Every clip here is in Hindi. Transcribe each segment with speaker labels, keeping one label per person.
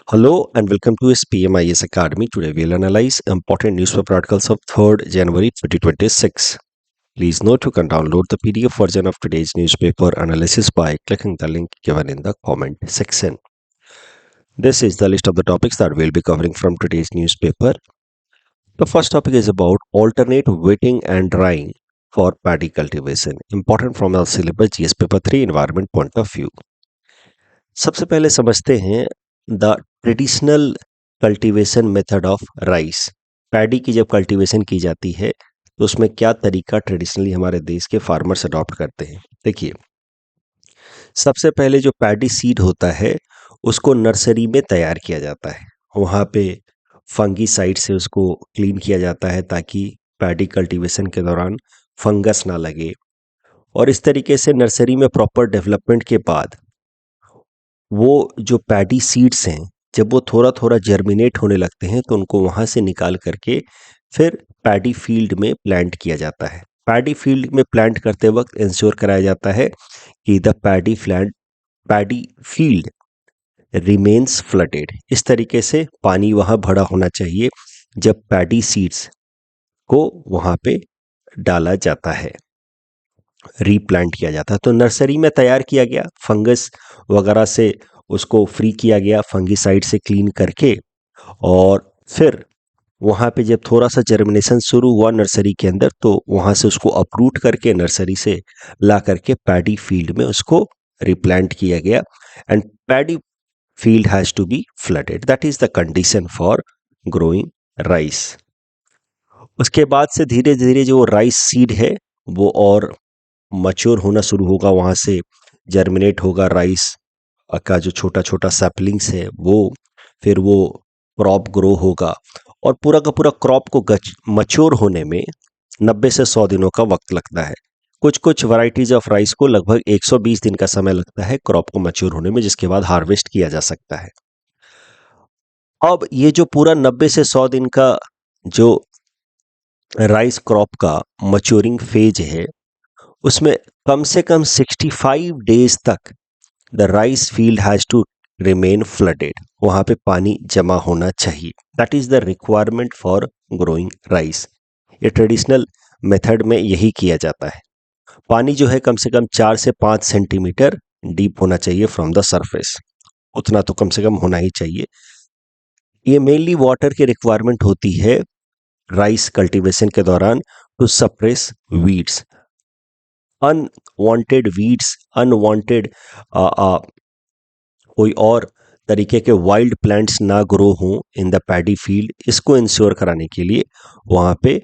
Speaker 1: Hello and welcome to SPMIS Academy. Today we'll analyze important newspaper articles of 3rd January 2026. Please note you can download the PDF version of today's newspaper analysis by clicking the link given in the comment section. This is the list of the topics that we'll be covering from today's newspaper. The first topic is about alternate wetting and drying for paddy cultivation. Important from the syllabus GS paper 3 environment point of view. सबसे पहले समझते हैं the traditional cultivation method of rice. Paddy की जब कल्टीवेशन की जाती है तो उसमें क्या तरीका ट्रेडिशनली हमारे देश के फार्मर्स अडॉप्ट करते हैं। देखिए, सबसे पहले जो पैडी सीड होता है उसको नर्सरी में तैयार किया जाता है। वहाँ पे फंगीसाइड से उसको क्लीन किया जाता है ताकि पैडी कल्टीवेशन के दौरान फंगस ना लगे, और इस तरीके से नर्सरी में प्रॉपर डेवलपमेंट के बाद वो जो पैडी सीड्स हैं जब वो थोड़ा थोड़ा जर्मिनेट होने लगते हैं तो उनको वहाँ से निकाल करके फिर पैडी फील्ड में प्लांट किया जाता है। पैडी फील्ड में प्लांट करते वक्त इंश्योर कराया जाता है कि the paddy field remains flooded. इस तरीके से पानी वहाँ भरा होना चाहिए जब पैडी सीड्स को वहाँ पे डाला जाता है, रीप्लांट किया जाता है। तो नर्सरी में तैयार किया गया, फंगस वगैरह से उसको फ्री किया गया फंगीसाइड से क्लीन करके, और फिर वहाँ पे जब थोड़ा सा जर्मिनेशन शुरू हुआ नर्सरी के अंदर तो वहाँ से उसको अपरूट करके नर्सरी से ला करके पैडी फील्ड में उसको रिप्लांट किया गया। And paddy field has to be flooded, that is the condition for growing rice. उसके बाद से धीरे धीरे जो राइस सीड है वो और मच्योर होना शुरू होगा, वहाँ से जर्मिनेट होगा राइस का जो छोटा छोटा सैपलिंग्स है वो, फिर वो क्रॉप ग्रो होगा, और पूरा का पूरा क्रॉप को मच्योर होने में 90 से 100 दिनों का वक्त लगता है। कुछ कुछ वैरायटीज ऑफ राइस को लगभग 120 दिन का समय लगता है क्रॉप को मच्योर होने में, जिसके बाद हार्वेस्ट किया जा सकता है। अब ये जो पूरा 90 से 100 दिन का जो राइस क्रॉप का मच्योरिंग फेज है उसमें कम से कम 65 डेज तक the rice field has to remain flooded, वहाँ पे पानी जमा होना चाहिए। That is the requirement for growing rice. ये ट्रेडिशनल मेथड में यही किया जाता है। पानी जो है कम से कम 4 से 5 सेंटीमीटर डीप होना चाहिए फ्रॉम द सरफेस, उतना तो कम से कम होना ही चाहिए। ये मेनली वाटर की रिक्वायरमेंट होती है राइस कल्टीवेशन के दौरान to suppress weeds, unwanted weeds, unwanted कोई और तरीके के वाइल्ड प्लांट्स ना ग्रो हों इन द पैडी फील्ड। इसको इंश्योर कराने के लिए वहाँ पे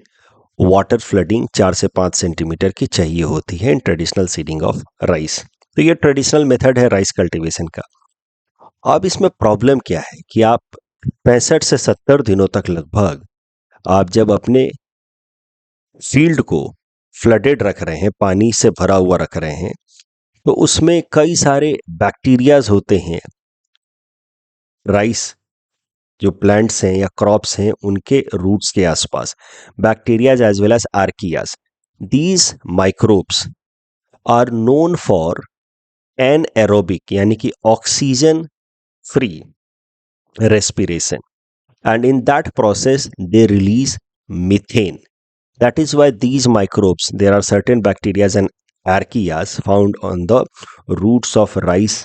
Speaker 1: वाटर फ्लडिंग 4 से 5 सेंटीमीटर की चाहिए होती है in traditional seeding of rice. तो ये ट्रेडिशनल मेथड है राइस कल्टीवेशन का। अब इसमें प्रॉब्लम क्या है कि आप 65 से 70 दिनों तक लगभग आप जब अपने फील्ड को फ्लडेड रख रहे हैं, पानी से भरा हुआ रख रहे हैं, तो उसमें कई सारे बैक्टीरियाज होते हैं राइस जो प्लांट्स हैं या क्रॉप्स हैं उनके रूट्स के आसपास, bacterias as well as archaeas. These microbes are known for anaerobic यानी कि oxygen free respiration, and in that process they release methane. That is why these microbes, there are certain bacteria and archaeas found on the roots of rice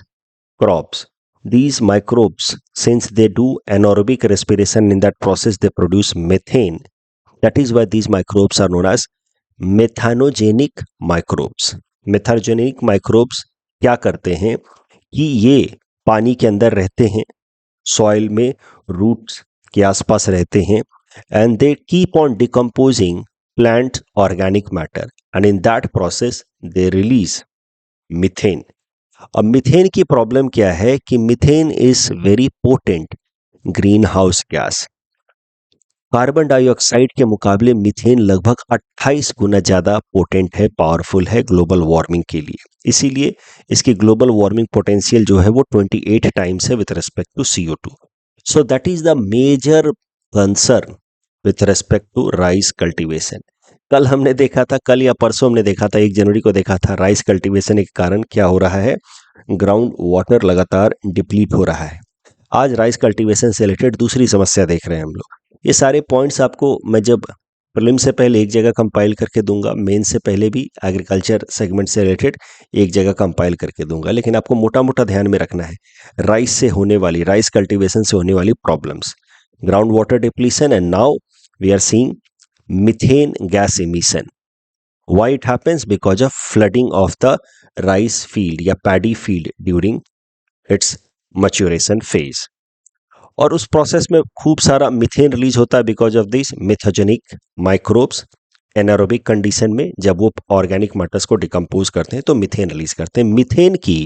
Speaker 1: crops. These microbes, since they do anaerobic respiration, in that process they produce methane. That is why these microbes are known as methanogenic microbes. Methanogenic microbes क्या करते हैं कि ये पानी के अंदर रहते हैं, सॉइल में रूट्स के आसपास रहते हैं, and they keep on decomposing plant organic matter, and in that process they release methane. अब मीथेन की प्रॉब्लम क्या है कि methane is very potent green house gas. Carbon dioxide के मुकाबले मीथेन लगभग 28 गुना ज़्यादा पोटेंट है, पावरफुल है ग्लोबल वार्मिंग के लिए। इसीलिए इसकी ग्लोबल वार्मिंग पोटेंशियल जो है वो 28 टाइम्स है with respect to CO2। So that is the major concern with respect to rice cultivation. कल हमने देखा था, कल या परसों हमने देखा था, 1 जनवरी को देखा था, राइस कल्टीवेशन के कारण क्या हो रहा है, ग्राउंड वाटर लगातार डिप्लीट हो रहा है। आज राइस कल्टीवेशन से रिलेटेड दूसरी समस्या देख रहे हैं हम लोग। ये सारे पॉइंट्स आपको मैं जब प्रीलिम से पहले एक जगह कंपाइल करके दूंगा, मेन से पहले भी एग्रीकल्चर सेगमेंट से रिलेटेड एक जगह कंपाइल करके दूंगा, लेकिन आपको मोटा मोटा ध्यान में रखना है राइस कल्टीवेशन से होने वाली problems, ground water depletion, and now we are seeing methane gas emission. Why it happens? Because of flooding of the rice field या paddy field during its maturation phase. और उस प्रोसेस में खूब सारा मीथेन रिलीज होता है because of this methanogenic microbes. Anaerobic condition में जब वो ऑर्गेनिक मैटर्स को डिकम्पोज करते हैं तो मीथेन रिलीज करते हैं. मीथेन की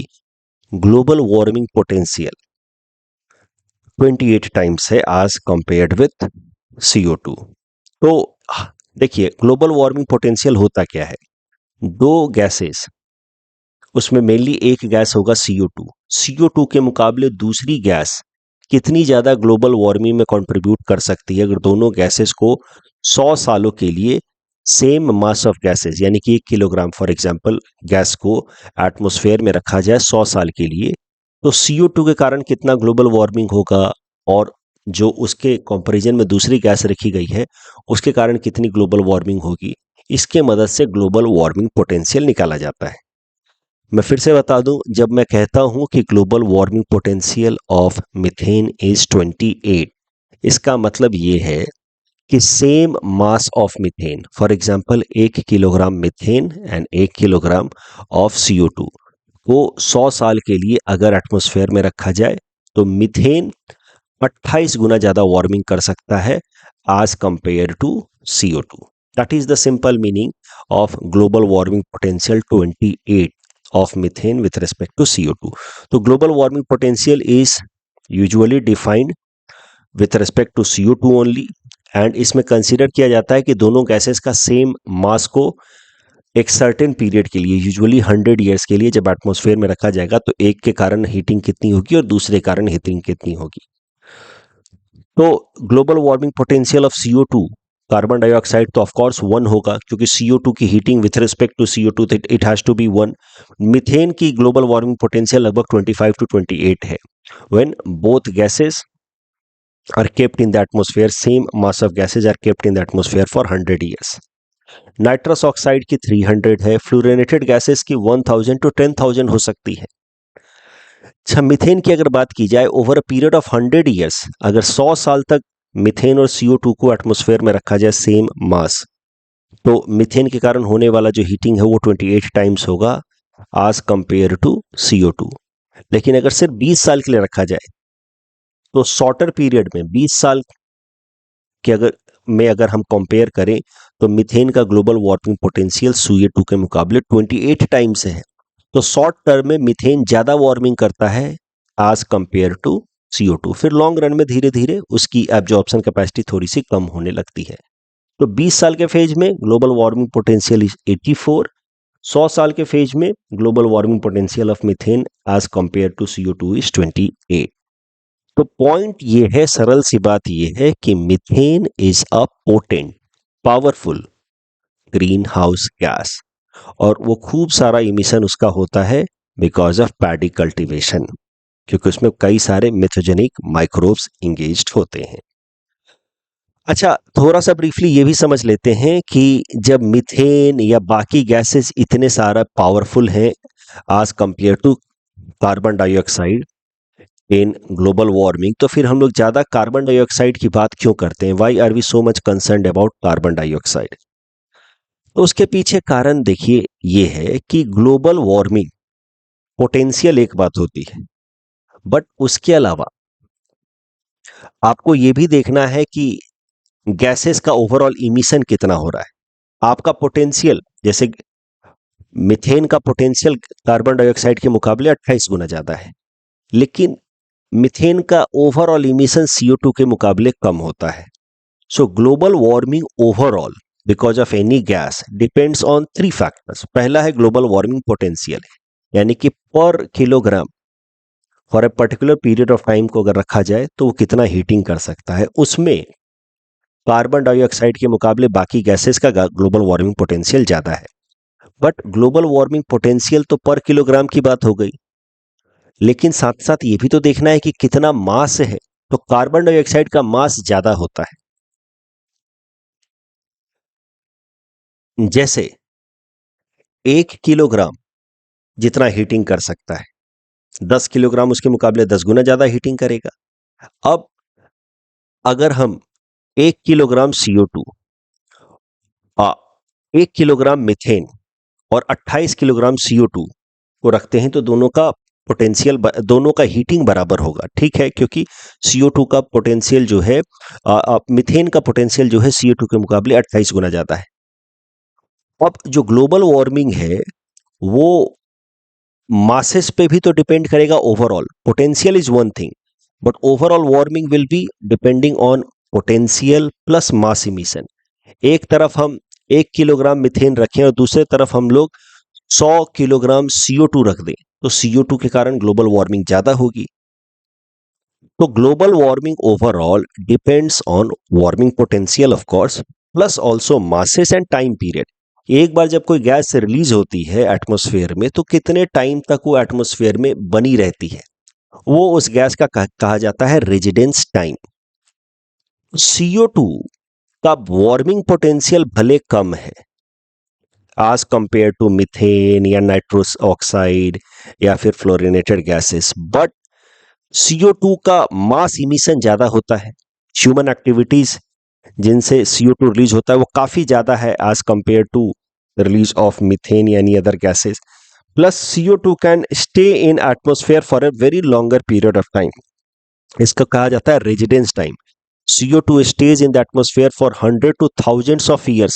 Speaker 1: ग्लोबल वार्मिंग पोटेंशियल 28 टाइम्स है आज कंपेयर्ड विथ CO2. तो देखिए ग्लोबल वार्मिंग पोटेंशियल होता क्या है, दो गैसेस, उसमें मेनली एक गैस होगा CO2. CO2 के मुकाबले दूसरी गैस कितनी ज़्यादा ग्लोबल वार्मिंग में कंट्रीब्यूट कर सकती है अगर दोनों गैसेस को 100 सालों के लिए सेम मास ऑफ गैसेस यानी कि 1 किलोग्राम फॉर एग्जांपल गैस को एटमॉस्फेयर में रखा जाए 100 साल के लिए, तो CO2 के कारण कितना ग्लोबल वार्मिंग होगा और जो उसके कंपैरिजन में दूसरी गैस रखी गई है उसके कारण कितनी ग्लोबल वार्मिंग होगी, इसके मदद से ग्लोबल वार्मिंग पोटेंशियल निकाला जाता है. मैं फिर से बता दूं, जब मैं कहता हूं कि global warming potential of methane is 28, इसका मतलब ये है कि same mass of methane, for example 1 kilogram methane and 1 kilogram of CO2 को 100 साल के लिए अगर एटमॉस्फेयर में रखा जाए तो मीथेन 28 गुना ज़्यादा वार्मिंग कर सकता है as compared to CO2. That is the simple meaning of global warming potential 28 of methane with respect to CO2. तो global warming potential is usually defined with respect to CO2 only, and इसमें कंसिडर किया जाता है कि दोनों गैसेस का सेम मास को एक सर्टेन पीरियड के लिए, यूजुअली 100 ईयर्स के लिए जब एटमॉस्फेयर में रखा जाएगा तो एक के कारण हीटिंग कितनी होगी और दूसरे कारण हीटिंग कितनी होगी. तो global warming potential of CO2, carbon dioxide तो ऑफ कोर्स 1 होगा क्योंकि CO2 की heating with respect to CO2 it has to be 1. Methane की ग्लोबल वार्मिंग पोटेंशियल लगभग 25 to 28 है when both gases are kept in the atmosphere, same mass of gases are kept in the atmosphere for 100 years. Nitrous oxide की 300 है, फ्लोरेनेटेड गैसेस की 1000 to 10,000 हो सकती है. अच्छा, मीथेन की अगर बात की जाए over a period of 100 years, अगर 100 साल तक मीथेन और CO2 को एटमॉस्फेयर में रखा जाए सेम मास, तो मीथेन के कारण होने वाला जो हीटिंग है वो 28 टाइम्स होगा आज कंपेयर टू CO2. लेकिन अगर सिर्फ 20 साल के लिए रखा जाए तो शॉर्टर पीरियड में 20 साल के अगर हम कंपेयर करें तो मीथेन का ग्लोबल वार्मिंग पोटेंशियल CO2 के मुकाबले 28 टाइम्स है. तो शॉर्ट टर्म में मीथेन ज़्यादा वार्मिंग करता है आज कंपेयर टू CO2. फिर लॉन्ग रन में धीरे धीरे उसकी एब्जॉर्प्शन कैपेसिटी थोड़ी सी कम होने लगती है. तो 20 साल के फेज में ग्लोबल वार्मिंग पोटेंशियल इज 84, 100 साल के फेज में global warming potential of methane आज कंपेयर टू CO2 इज 28. तो पॉइंट ये है, सरल सी बात ये है कि methane is a potent powerful green house gas और वो खूब सारा इमिशन उसका होता है बिकॉज ऑफ पैडी कल्टीवेशन, क्योंकि उसमें कई सारे मिथोजेनिक माइक्रोब्स इंगेज्ड होते हैं. अच्छा, थोड़ा सा ब्रीफली ये भी समझ लेते हैं कि जब मीथेन या बाकी गैसेस इतने सारा पावरफुल हैं आज compare to carbon dioxide in global warming, तो फिर हम लोग ज़्यादा कार्बन डाइऑक्साइड की बात क्यों करते हैं? Why are we so much concerned about carbon dioxide? तो उसके पीछे कारण देखिए ये है कि ग्लोबल वार्मिंग पोटेंशियल एक बात होती है, बट उसके अलावा आपको ये भी देखना है कि गैसेस का ओवरऑल इमिशन कितना हो रहा है. आपका पोटेंशियल, जैसे मीथेन का पोटेंशियल कार्बन डाइऑक्साइड के मुकाबले 28 गुना ज़्यादा है, लेकिन मीथेन का ओवरऑल इमिशन CO2 के मुकाबले कम होता है. सो global warming overall because of any gas depends on 3 factors. पहला है ग्लोबल वार्मिंग पोटेंशियल, यानी कि पर kilogram for a particular period of time को अगर रखा जाए तो वो कितना हीटिंग कर सकता है. उसमें कार्बन डाइऑक्साइड के मुकाबले बाकी गैसेस का ग्लोबल वार्मिंग पोटेंशियल ज़्यादा है. बट ग्लोबल वार्मिंग पोटेंशियल तो पर किलोग्राम की बात हो गई, लेकिन साथ साथ ये भी तो देखना है कि कितना मास है। तो कार्बन डाइऑक्साइड का मास ज्यादा होता है। जैसे 1 किलोग्राम जितना हीटिंग कर सकता है, 10 किलोग्राम उसके मुकाबले 10 गुना ज्यादा हीटिंग करेगा। अब अगर हम 1 किलोग्राम CO2, 1 किलोग्राम मिथेन और 28 किलोग्राम CO2 को रखते हैं तो दोनों का पोटेंशियल, दोनों का हीटिंग बराबर होगा, ठीक है, क्योंकि CO2 का पोटेंशियल जो है, मिथेन का पोटेंशियल जो है CO2 के मुकाबले 28 गुना ज्यादा है। अब जो ग्लोबल वार्मिंग है वो मासेस पे भी तो डिपेंड करेगा। Overall potential is one thing, but overall warming will be depending on potential plus mass emission. एक तरफ हम 1 किलोग्राम मिथेन रखें और दूसरे तरफ हम लोग 100 किलोग्राम CO2 रख दें, तो CO2 के कारण ग्लोबल वार्मिंग ज्यादा होगी। तो global warming overall depends on warming potential of course, plus also masses and time period. एक बार जब कोई गैस रिलीज होती है एटमॉस्फेयर में तो कितने टाइम तक वो एटमॉस्फेयर में बनी रहती है, वो उस गैस का कहा जाता है रेजिडेंस टाइम। CO2 का वार्मिंग पोटेंशियल भले कम है आज कंपेयर टू मिथेन या नाइट्रोस ऑक्साइड या फिर फ्लोरिनेटेड गैसेस, बट CO2 का मास इमिशन ज्यादा होता है। ह्यूमन एक्टिविटीज जिनसे CO2 रिलीज होता है वो काफी ज्यादा है as compare to release of methane या any other gases. Plus CO2 can stay in atmosphere for a very longer period of time. इसका कहा जाता है residence time. CO2 stays in the atmosphere for 100 to thousands of years,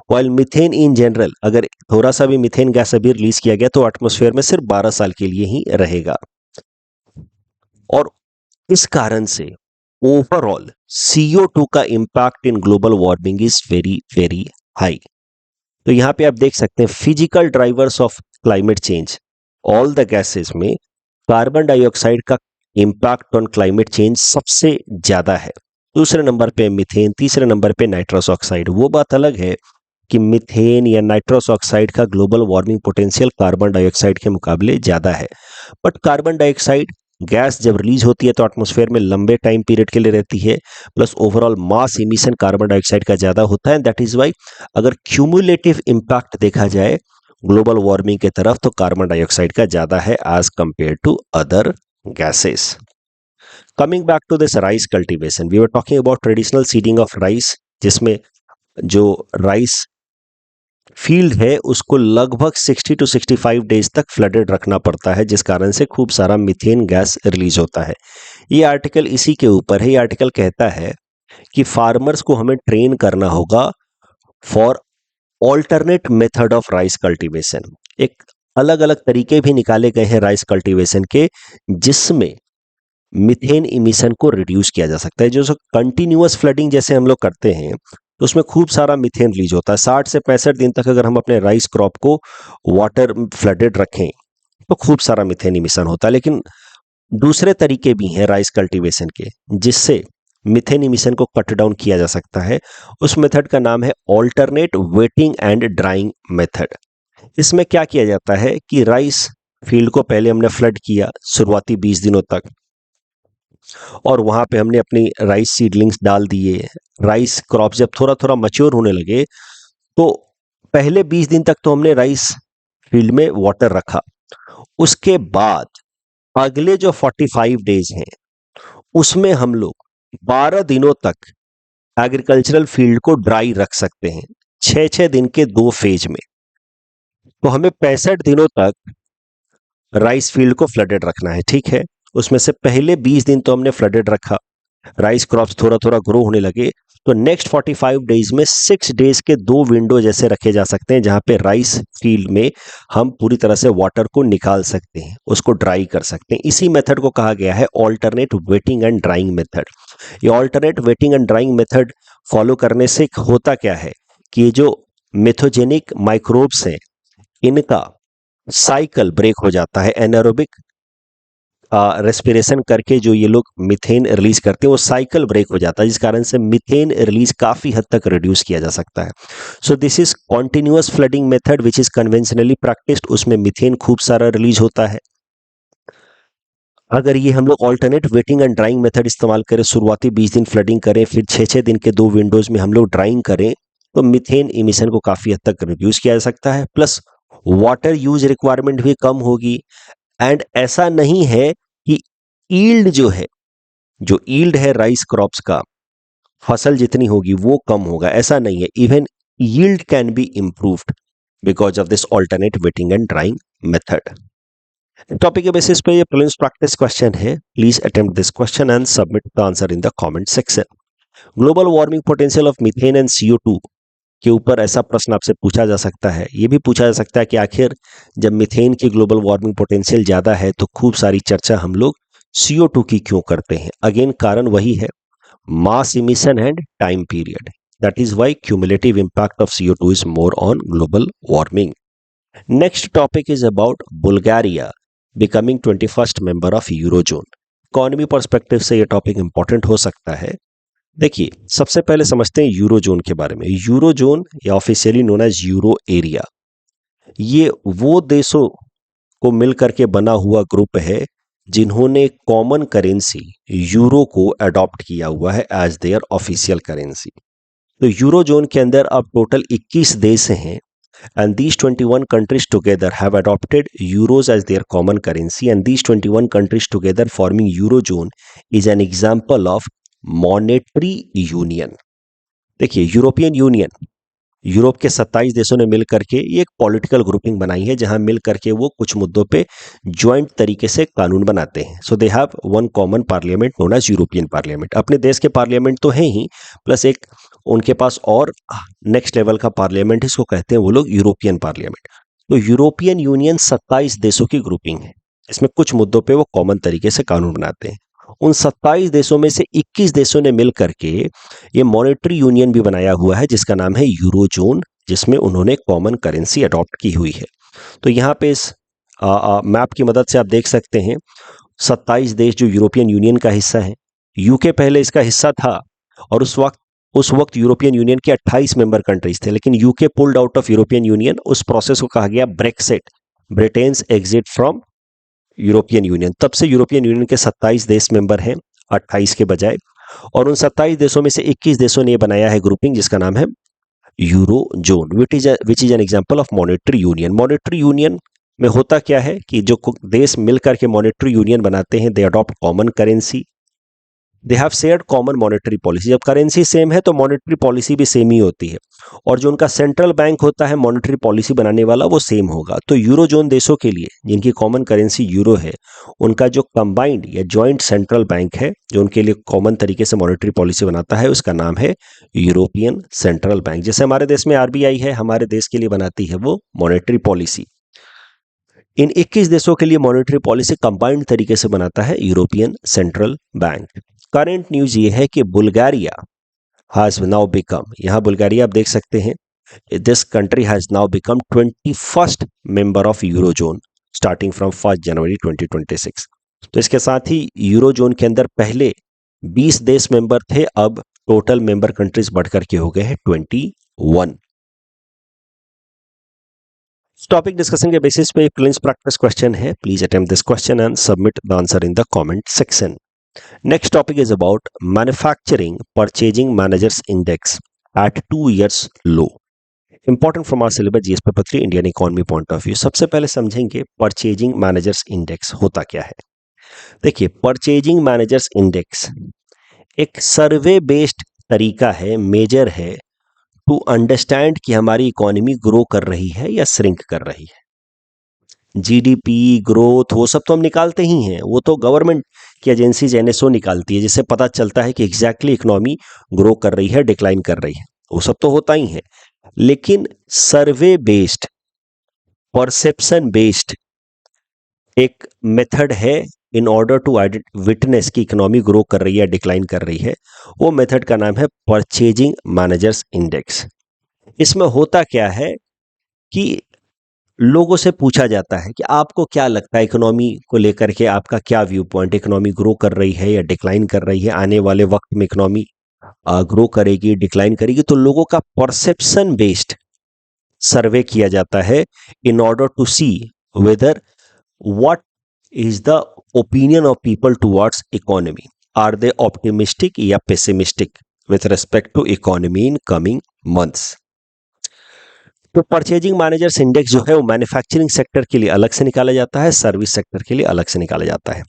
Speaker 1: while methane in general, अगर थोड़ा सा भी मीथेन गैस अभी रिलीज किया गया तो एटमॉस्फेयर में सिर्फ 12 साल के लिए ही रहेगा। और इस कारण से ओवरऑल CO2 का impact in global warming is very very high. तो यहां पे आप देख सकते हैं physical drivers of climate change, all the gases में कार्बन डाइऑक्साइड का इंपैक्ट ऑन क्लाइमेट चेंज सबसे ज्यादा है। दूसरे नंबर पे मीथेन, तीसरे नंबर पे नाइट्रस ऑक्साइड। वो बात अलग है कि मीथेन या नाइट्रस ऑक्साइड का global warming potential carbon dioxide के मुकाबले ज्यादा है, बट कार्बन डाइऑक्साइड गैस जब रिलीज होती है तो एटमॉस्फेयर में लंबे टाइम पीरियड के लिए रहती है, प्लस ओवरऑल मास इमिशन कार्बन डाइऑक्साइड का ज्यादा होता है। दैट इज वाई अगर क्यूमुलेटिव इंपैक्ट देखा जाए ग्लोबल वार्मिंग की तरफ तो कार्बन डाइऑक्साइड का ज्यादा है as compare to other gases. Coming back to this rice cultivation, we were talking about traditional seeding of rice, जिसमें जो राइस फील्ड है उसको लगभग 60 टू 65 डेज तक फ्लडेड रखना पड़ता है, जिस कारण से खूब सारा मीथेन गैस रिलीज होता है। ये आर्टिकल इसी के ऊपर है। ये आर्टिकल कहता है कि फार्मर्स को हमें ट्रेन करना होगा for alternate method of rice cultivation. एक अलग अलग तरीके भी निकाले गए हैं राइस कल्टीवेशन के, जिसमें मीथेन इमिशन को रिड्यूस किया जा सकता है। जो कंटिन्यूअस फ्लडिंग जैसे हम लोग करते हैं तो उसमें खूब सारा मीथेन रिलीज होता है। 60 से 65 दिन तक अगर हम अपने राइस क्रॉप को वाटर फ्लडेड रखें तो खूब सारा मीथेन इमिशन होता है। लेकिन दूसरे तरीके भी हैं राइस कल्टीवेशन के जिससे मीथेन इमिशन को कट डाउन किया जा सकता है। उस मेथड का नाम है alternate wetting and drying method. इसमें क्या किया जाता है कि राइस फील्ड को पहले हमने फ्लड किया शुरुआती 20 दिनों तक, और वहां पे हमने अपनी राइस सीडलिंग्स डाल दिए। राइस क्रॉप जब थोड़ा थोड़ा मैच्योर होने लगे तो पहले 20 दिन तक तो हमने राइस फील्ड में वाटर रखा। उसके बाद अगले जो 45 डेज हैं उसमें हम लोग 12 दिनों तक एग्रीकल्चरल फील्ड को ड्राई रख सकते हैं, 6-6 दिन के 2 फेज में। तो हमें 65 दिनों तक राइस फील्ड को फ्लडेड रखना है, ठीक है। उसमें से पहले 20 दिन तो हमने फ्लडेड रखा, राइस क्रॉप्स थोड़ा थोड़ा ग्रो होने लगे, तो नेक्स्ट 45 डेज में 6 डेज के 2 विंडो जैसे रखे जा सकते हैं जहां पे राइस फील्ड में हम पूरी तरह से वाटर को निकाल सकते हैं, उसको ड्राई कर सकते हैं। इसी मेथड को कहा गया है alternate wetting and drying method. ये alternate wetting and drying method follow करने से होता क्या है कि ये जो मेथोजेनिक माइक्रोब्स हैं इनका साइकिल ब्रेक हो जाता है। एनारोबिक रेस्पिरेशन करके जो ये लोग मीथेन रिलीज करते हैं वो साइकिल ब्रेक हो जाता है, जिस कारण से मीथेन रिलीज काफी हद तक रिड्यूस किया जा सकता है। So this is continuous flooding method which is conventionally practised. उसमें मीथेन खूब सारा रिलीज होता है। अगर ये हम लोग alternate wetting and drying method इस्तेमाल करें, शुरुआती 20 दिन फ्लडिंग करें, फिर 6-6 दिन के 2 विंडोज में हम लोग ड्राइंग करें, तो मीथेन इमिशन को काफी हद तक रिड्यूस किया जा सकता है। प्लस वाटर यूज रिक्वायरमेंट भी कम होगी। एंड ऐसा नहीं है कि ईल्ड जो ईल्ड है राइस क्रॉप्स का, फसल जितनी होगी वो कम होगा, ऐसा नहीं है। Even yield can be improved because of this alternate wetting and drying method. Topic के बेसिस पे ये प्रीलिम्स प्रैक्टिस क्वेश्चन है। Please attempt this question and submit the answer in the comment section. Global warming potential of methane and CO2 के ऊपर ऐसा प्रश्न आपसे पूछा जा सकता है। ये भी पूछा जा सकता है कि आखिर जब मीथेन की ग्लोबल वार्मिंग पोटेंशियल ज्यादा है तो खूब सारी चर्चा हम लोग CO2 की क्यों करते हैं। अगेन कारण वही है, mass emission and time period. That is why cumulative impact of CO2 is more on global warming. Next topic is about Bulgaria becoming 21st member of Eurozone. Economy perspective से ये टॉपिक इंपॉर्टेंट हो सकता है। देखिए, सबसे पहले समझते हैं यूरोजोन के बारे में। यूरोजोन या officially known as euro area, ये वो देशों को मिलकर के बना हुआ ग्रुप है जिन्होंने कॉमन करेंसी यूरो को अडॉप्ट किया हुआ है एज देयर ऑफिशियल करेंसी। तो यूरो जोन के अंदर अब टोटल 21 देश हैं and these 21 countries together have adopted euros as their common currency, and these 21 countries together forming eurozone is an example of monetary union. देखिए, यूरोपियन यूनियन, यूरोप के 27 देशों ने मिल करके ये एक पॉलिटिकल ग्रुपिंग बनाई है जहां मिल करके वो कुछ मुद्दों पे ज्वाइंट तरीके से कानून बनाते हैं। So they have one common parliament known as European parliament. अपने देश के पार्लियामेंट तो है ही, प्लस एक उनके पास और नेक्स्ट लेवल का पार्लियामेंट, इसको कहते हैं वो लोग यूरोपियन पार्लियामेंट। तो यूरोपियन यूनियन 27 देशों की ग्रुपिंग है, इसमें कुछ मुद्दों पे वो कॉमन तरीके से कानून बनाते हैं। उन 27 देशों में से 21 देशों ने मिल करके ये मॉनेटरी यूनियन भी बनाया हुआ है जिसका नाम है यूरोजोन, जिसमें उन्होंने कॉमन करेंसी अडॉप्ट की हुई है। तो यहाँ पे इस मैप की मदद से आप देख सकते हैं 27 देश जो यूरोपियन यूनियन का हिस्सा है। यूके पहले इसका हिस्सा था और उस वक्त यूरोपियन यूनियन के 28 मेंबर कंट्रीज थे, लेकिन UK pulled out of European union. उस प्रोसेस को कहा गया Brexit, Britain's exit from European union. तब से यूरोपियन यूनियन के 27 देश मेंबर हैं 28 के बजाय, और उन 27 देशों में से 21 देशों ने बनाया है ग्रुपिंग जिसका नाम है euro zone, which is an example of monetary union. Monetary union में होता क्या है कि जो देश मिलकर के मॉनेटरी यूनियन बनाते हैं, they adopt common currency, they have shared common monetary policy. जब करेंसी सेम है तो मॉनेटरी पॉलिसी भी सेम ही होती है, और जो उनका सेंट्रल बैंक होता है मॉनेटरी पॉलिसी बनाने वाला, वो सेम होगा। तो यूरोजोन देशों के लिए जिनकी कॉमन करेंसी यूरो है, उनका जो कंबाइंड या जॉइंट सेंट्रल बैंक है जो उनके लिए कॉमन तरीके से मॉनेटरी पॉलिसी बनाता है, उसका नाम है यूरोपियन सेंट्रल बैंक। जैसे हमारे देश में RBI है, हमारे देश के लिए बनाती है वो मॉनेटरी पॉलिसी। इन 21 देशों के लिए मॉनेटरी पॉलिसी कंबाइंड तरीके से बनाता है European central bank. Current news ये है कि बुल्गारिया हैज नाउ बिकम, यहाँ बुल्गारिया आप देख सकते हैं, this country has now become 21st member of eurozone starting from 1 जनवरी 2026। तो इसके साथ ही यूरोजोन के अंदर पहले 20 देश मेंबर थे, अब टोटल मेंबर कंट्रीज बढ़कर के हो गए हैं 21। टॉपिक डिस्कशन के बेसिस पे प्रीलिम्स प्रैक्टिस क्वेश्चन है। Please attempt this question and submit the answer in the comment section. Next topic is about manufacturing purchasing managers index at 2 years low. Important from our syllabus GS paper 3 Indian economy point of view. सबसे पहले समझेंगे परचेजिंग मैनेजर्स इंडेक्स होता क्या है। देखिए, परचेजिंग मैनेजर्स इंडेक्स एक सर्वे बेस्ड तरीका है, मेजर है टू अंडरस्टैंड कि हमारी इकोनॉमी ग्रो कर रही है या श्रिंक कर रही है। GDP ग्रोथ वो सब तो हम निकालते ही हैं, वो तो गवर्नमेंट की एजेंसीज NSO निकालती है, जिससे पता चलता है कि एग्जैक्टली इकोनॉमी ग्रो कर रही है, डिक्लाइन कर रही है, वो सब तो होता ही है। लेकिन सर्वे बेस्ड, परसेप्शन बेस्ड एक मेथड है इन ऑर्डर टू विटनेस की इकोनॉमी ग्रो कर रही है, डिक्लाइन कर रही है। वो मेथड का नाम है परचेजिंग मैनेजर्स इंडेक्स। इसमें होता क्या है कि लोगों से पूछा जाता है कि आपको क्या लगता है इकोनॉमी को लेकर के, आपका क्या व्यू पॉइंट, इकोनॉमी ग्रो कर रही है या डिक्लाइन कर रही है, आने वाले वक्त में इकोनॉमी ग्रो करेगी, डिक्लाइन करेगी। तो लोगों का परसेप्शन बेस्ड सर्वे किया जाता है in order to see whether what is the opinion of people towards economy, are they optimistic या pessimistic with respect to economy in coming months. तो परचेजिंग मैनेजर्स इंडेक्स जो है वो मैन्युफैक्चरिंग सेक्टर के लिए अलग से निकाला जाता है, सर्विस सेक्टर के लिए अलग से निकाला जाता है।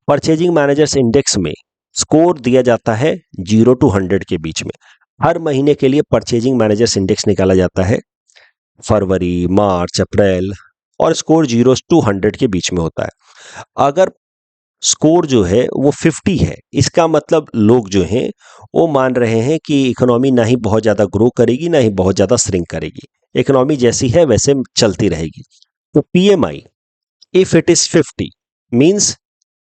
Speaker 1: परचेजिंग मैनेजर्स इंडेक्स में स्कोर दिया जाता है 0 to 100 के बीच में। हर महीने के लिए परचेजिंग मैनेजर्स इंडेक्स निकाला जाता है, फरवरी, मार्च, अप्रैल, और स्कोर 0 to 100 के बीच में होता है। अगर स्कोर जो है वो 50 है, इसका मतलब लोग जो हैं वो मान रहे हैं कि इकोनॉमी ना ही बहुत ज़्यादा ग्रो करेगी ना ही बहुत ज़्यादा श्रिंक करेगी, इकोनॉमी जैसी है वैसे चलती रहेगी। तो PMI if it is 50 means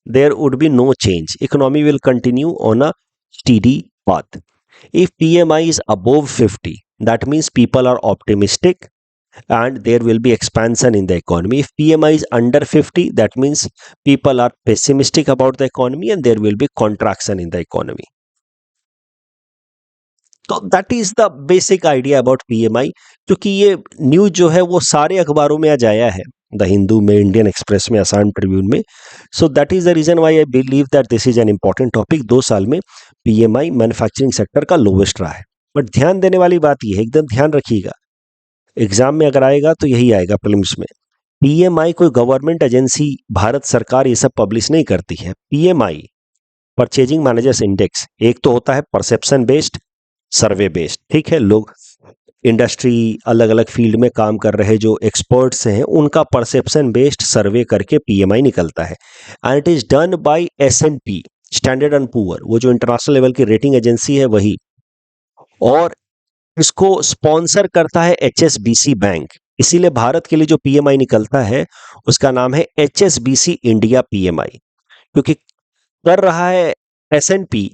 Speaker 1: there would be no change. Economy will continue on a steady path. If PMI is above 50, that means people are optimistic and there will be expansion in the economy. If PMI is under 50, that means people are pessimistic about the economy and there will be contraction in the economy. तो that is the basic idea about PMI. क्योंकि ये न्यूज जो है वो सारे अखबारों में आज आया है, द हिंदू में, इंडियन एक्सप्रेस में, आसाम ट्रिब्यून में। So that is the reason why I believe that this is an important topic. 2 साल में पीएमआई मैन्युफैक्चरिंग सेक्टर का लोवेस्ट रहा है। बट ध्यान देने वाली बात यह है, एकदम ध्यान रखिएगा, एग्जाम में अगर आएगा तो यही आएगा प्रीलिम्स में। पीएमआई कोई गवर्नमेंट एजेंसी, भारत सरकार ये सब पब्लिश नहीं करती है। पीएमआई, परचेजिंग मैनेजर्स इंडेक्स, एक तो होता है परसेप्शन बेस्ड, सर्वे बेस्ड, ठीक है। लोग इंडस्ट्री, अलग अलग फील्ड में काम कर रहे जो एक्सपर्ट्स हैं, उनका परसेप्शन बेस्ड सर्वे करके पीएमआई निकलता है। And it is done by S&P, standard and poor, वो जो इंटरनेशनल लेवल की रेटिंग एजेंसी है वही। और इसको स्पॉन्सर करता है एचएसबीसी बैंक। इसीलिए भारत के लिए जो पीएमआई निकलता है उसका नाम है एचएसबीसी इंडिया पीएमआई, क्योंकि कर रहा है एस&पी,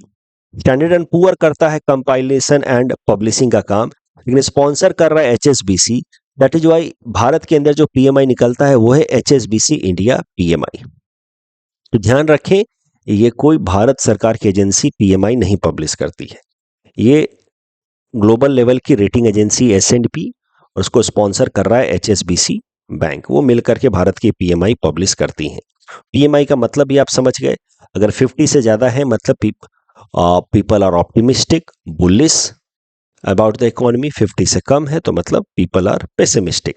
Speaker 1: स्टैंडर्ड एंड पुअर करता है कंपाइलेशन एंड पब्लिशिंग का काम, लेकिन स्पॉन्सर कर रहा है HSBC. That is why Bharat के अंदर जो पीएमआई निकलता है वो है एचएसबीसी इंडिया पीएमआई। तो ध्यान रखें, ये कोई भारत सरकार की एजेंसी पीएमआई नहीं पब्लिश करती है, ये ग्लोबल लेवल की रेटिंग एजेंसी एस&पी, और उसको स्पॉन्सर कर रहा है एचएसबीसी बैंक, वो मिलकर के भारत की पीएमआई पब्लिश करती हैं। पीएमआई का मतलब भी आप समझ गए, अगर 50 से ज्यादा है मतलब people are optimistic, bullish about the economy. 50 से कम है तो मतलब पीपल आर पेसिमिस्टिक,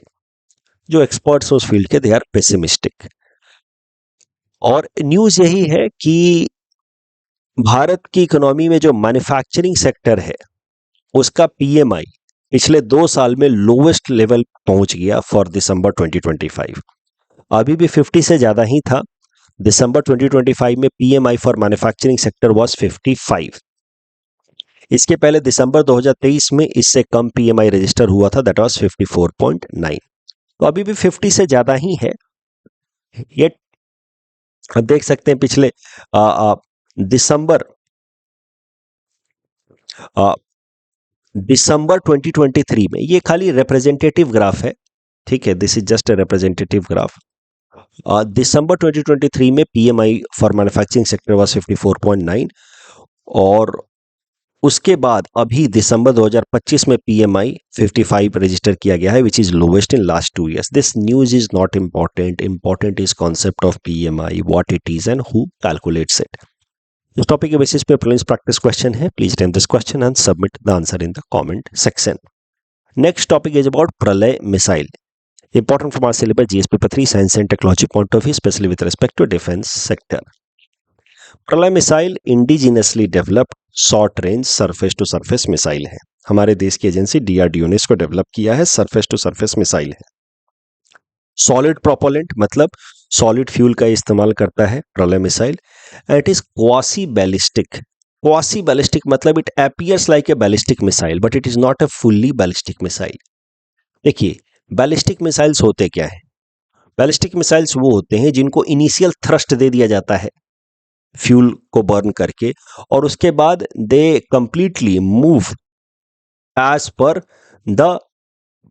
Speaker 1: जो एक्सपर्ट्स उस फील्ड के, दे आर पेसिमिस्टिक। और न्यूज यही है कि भारत की इकोनॉमी में जो मैन्युफैक्चरिंग सेक्टर है उसका पीएमआई पिछले 2 साल में लोवेस्ट लेवल पहुंच गया फॉर दिसंबर 2025। अभी भी 50 से ज्यादा ही था। दिसंबर 2025 में PMI for manufacturing sector was 55। इसके पहले दिसंबर 2023 में इससे कम पीएमआई रजिस्टर हुआ था, दैट वाज 54.9। तो अभी भी 50 से ज्यादा ही है। ये देख सकते हैं पिछले दिसंबर 2023 में, ये खाली रिप्रेजेंटेटिव ग्राफ है, ठीक है, this is just a representative graph. दिसंबर 2023 में PMI for manufacturing sector was 54.9, और उसके बाद अभी दिसंबर 2025 में पीएमआई 55 रजिस्टर किया गया है, which is lowest in last 2 years। This news is not important, important is concept of PMI, what it is and who calculates it. इस टॉपिक के बेसिस पे प्रीलिम्स प्रैक्टिस क्वेश्चन है, please attempt this question and submit the answer in the comment section. Next topic is about प्रलय missile, important from our syllabus GS paper 3 science and technology point of view, especially with respect to defense sector। Pralay missile indigenously developed short range surface to surface missile है। हमारे देश की एजेंसी डीआरडीओ ने इसको डेवलप किया है, सरफेस टू सरफेस मिसाइल है। सॉलिड प्रोपेलेंट मतलब सॉलिड फ्यूल का इस्तेमाल करता है Pralay missile. It is quasi ballistic. Quasi ballistic मतलब it appears like a ballistic missile but it is not a fully ballistic missile. देखिए, बैलिस्टिक मिसाइल्स होते क्या है? बैलिस्टिक मिसाइल्स वो होते हैं जिनको इनिशियल थ्रस्ट दे दिया जाता है फ्यूल को बर्न करके, और उसके बाद they completely move as per the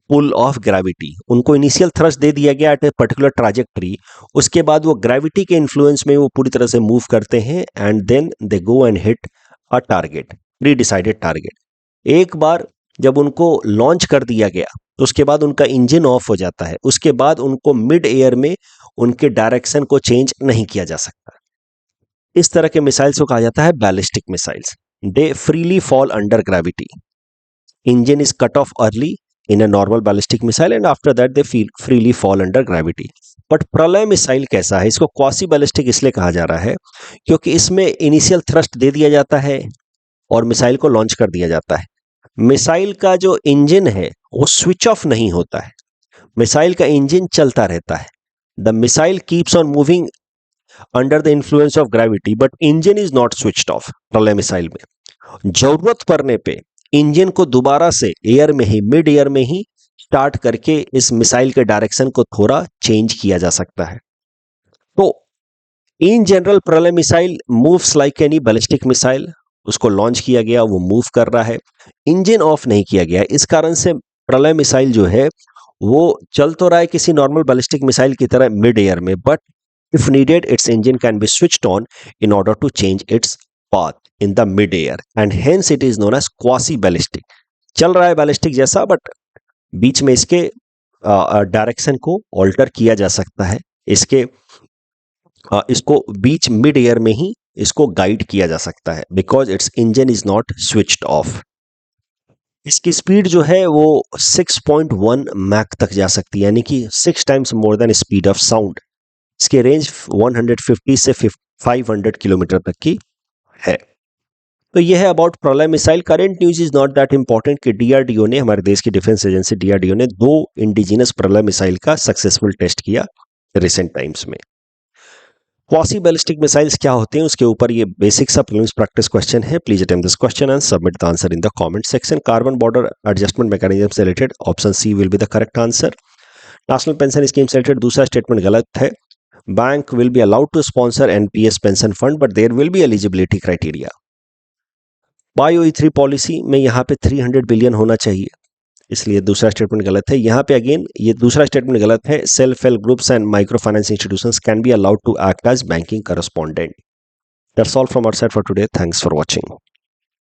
Speaker 1: pull of gravity. उनको इनिशियल थ्रस्ट दे दिया गया एट ए पर्टिकुलर ट्रैजेक्टरी, उसके बाद वो ग्रेविटी के इन्फ्लुएंस में वो पूरी तरह से मूव करते हैं and then they go and hit a target, pre decided target. एक बार जब उनको लॉन्च कर दिया गया तो उसके बाद उनका इंजन ऑफ हो जाता है, उसके बाद उनको मिड एयर में उनके डायरेक्शन को चेंज नहीं किया जा सकता। इस तरह के मिसाइल्स को कहा जाता है ballistic missiles. They freely fall under gravity. Engine is cut off early in a normal ballistic missile and after that they freely fall under gravity. But प्रलय मिसाइल कैसा है? इसको क्वासी बैलिस्टिक इसलिए कहा जा रहा है क्योंकि इसमें इनिशियल थ्रस्ट दे दिया जाता है और मिसाइल को लॉन्च कर दिया जाता है। मिसाइल का जो इंजन है वो स्विच ऑफ नहीं होता है, मिसाइल का इंजन चलता रहता है। The missile keeps on moving under the influence of gravity but engine is not switched off. प्रलय मिसाइल में जरूरत पड़ने पे इंजन को दोबारा से एयर में ही, मिड एयर में ही स्टार्ट करके इस मिसाइल के डायरेक्शन को थोड़ा चेंज किया जा सकता है। तो इन जनरल प्रलय missile moves like any ballistic missile. उसको लॉन्च किया गया, वो मूव कर रहा है, इंजन ऑफ नहीं किया गया। इस कारण से प्रलय मिसाइल जो है वो चल तो रहा है किसी नॉर्मल बैलिस्टिक मिसाइल की तरह मिड एयर में, but if needed its engine can be switched on in order to change its path in the mid air and hence it is known as quasi ballistic. चल रहा है बैलिस्टिक जैसा बट बीच में इसके डायरेक्शन को ऑल्टर किया जा सकता है, इसको बीच मिड एयर में ही इसको गाइड किया जा सकता है because it's engine is not switched off. इसकी स्पीड जो है वो 6.1 मैक तक जा सकती है, यानी कि 6 times more than speed of sound. इसके रेंज 150 से 500 किलोमीटर तक की है। तो यह है अबाउट प्रलय missile. Current news is not that important कि डीआरडीओ ने, हमारे देश की डिफेंस एजेंसी डीआरडीओ ने 2 इंडिजिनस प्रलय मिसाइल का सक्सेसफुल टेस्ट किया रिसेंट टाइम्स में। क्वासी बैलिस्टिक मिसाइल्स क्या होते हैं उसके ऊपर ये बेसिक सा प्रीलिम्स प्रैक्टिस क्वेश्चन है। Please attempt this question and submit the answer in the comment section. Carbon border adjustment mechanism से related option C will be the correct answer. National pension scheme से रिलेटेड दूसरा स्टेटमेंट गलत है। Bank will be allowed to sponsor NPS pension fund but there will be eligibility criteria. बायो-ई3 पॉलिसी में यहाँ पे 300 बिलियन होना चाहिए, इसलिए दूसरा स्टेटमेंट गलत है। यहाँ पे अगेन ये दूसरा स्टेटमेंट गलत है। Self help groups and micro finance institutions can be allowed to act as banking correspondent. That's all from our side for today. Thanks for watching.